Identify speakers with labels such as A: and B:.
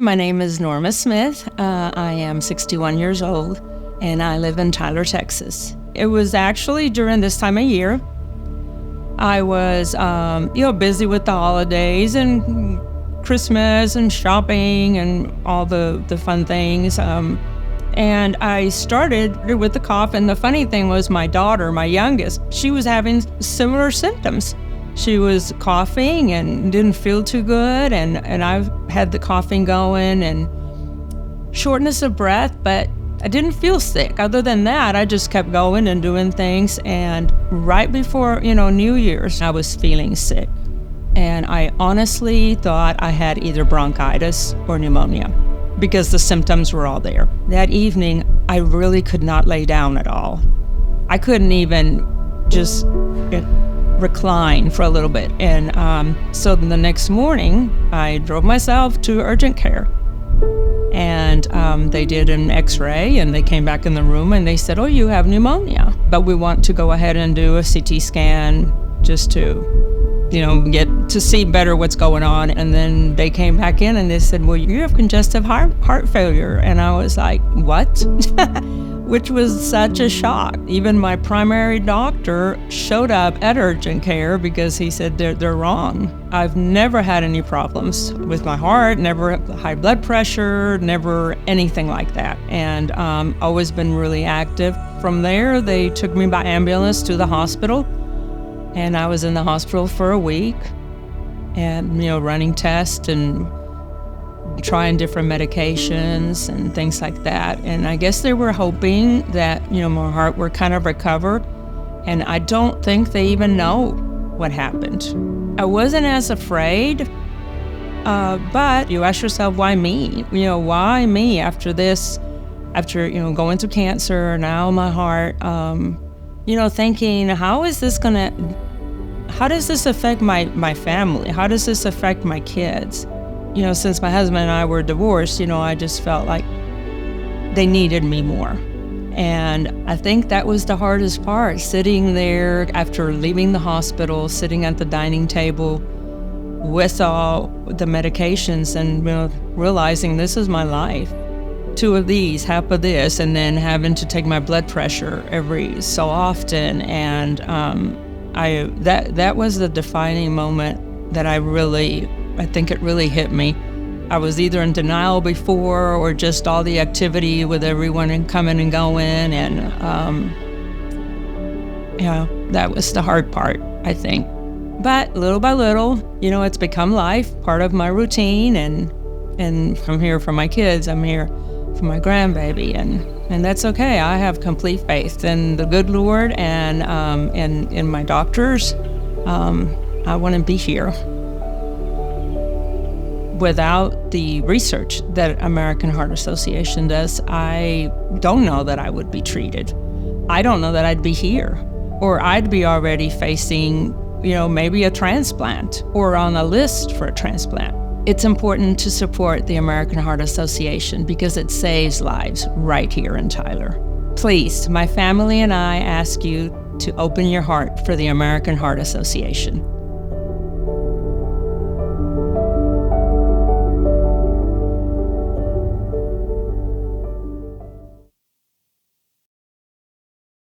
A: My name is Norma Smith. I am 61 years old, and I live in Tyler, Texas. It was actually during this time of year. I was, busy with the holidays and Christmas and shopping and all the fun things. And I started with the cough, and the funny thing was my daughter, my youngest, she was having similar symptoms. She was coughing and didn't feel too good, and I've had the coughing going and shortness of breath, but I didn't feel sick. Other than that, I just kept going and doing things, and right before, New Year's, I was feeling sick. And I honestly thought I had either bronchitis or pneumonia because the symptoms were all there. That evening, I really could not lay down at all. I couldn't even just recline for a little bit. And so the next morning, I drove myself to urgent care. And they did an x-ray, and they came back in the room and they said, "Oh, you have pneumonia, but we want to go ahead and do a CT scan just to, get to see better what's going on." And then they came back in and they said, "Well, you have congestive heart failure." And I was like, "What?" Which was such a shock. Even my primary doctor showed up at urgent care because he said they're wrong. I've never had any problems with my heart, never high blood pressure, never anything like that. And always been really active. From there, they took me by ambulance to the hospital. And I was in the hospital for a week and, running tests and trying different medications and things like that. And I guess they were hoping that, my heart would kind of recover. And I don't think they even know what happened. I wasn't as afraid, but you ask yourself, why me? Why me after this, after, going through cancer, now my heart, thinking, how does this affect my family? How does this affect my kids? Since my husband and I were divorced, I just felt like they needed me more. And I think that was the hardest part, sitting there after leaving the hospital, sitting at the dining table with all the medications and realizing this is my life. 2 of these, half of this, and then having to take my blood pressure every so often. And that was the defining moment that I think it really hit me. I was either in denial before or just all the activity with everyone and coming and going. And that was the hard part, I think. But little by little, it's become life, part of my routine. And I'm here for my kids. I'm here for my grandbaby. And that's okay. I have complete faith in the good Lord and in my doctors. I want to be here. Without the research that American Heart Association does, I don't know that I would be treated. I don't know that I'd be here, or I'd be already facing, maybe a transplant or on a list for a transplant. It's important to support the American Heart Association because it saves lives right here in Tyler. Please, my family and I ask you to open your heart for the American Heart Association.